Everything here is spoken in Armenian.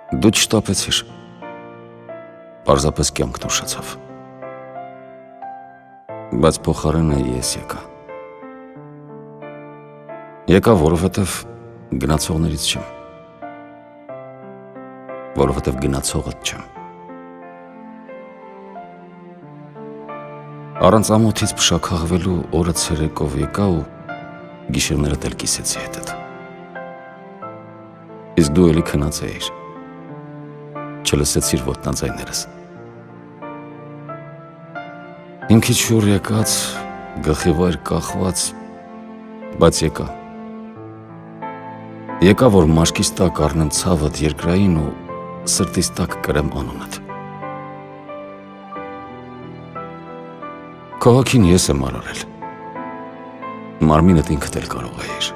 Դու չշտապեցիր, պարզապես կյանքն ուշացավ, բայց փոխարենը ես եկա։ Եկա, որովհետև գնացողներից չեմ, որովհետև գնացողդ չեմ։ Առանց ամոթից փշաքաղվելու օրը ցերեկով եկա ու գիշերները էլ կիսեցի հետդ։ Իսկ դու էլի քնած էիր, չլսեցիր ոտնաձայներս։ Ինքից շուռ եկած, գլխի վայր կախված, բայց եկա։ Եկա, որ մաշկիս տակ առնեմ ցավդ երկրային ու սրտիս տակ կրեմ անունդ։ Քո հոգին ես եմ արարել, մարմինդ ինքդ էլ կարող էիր։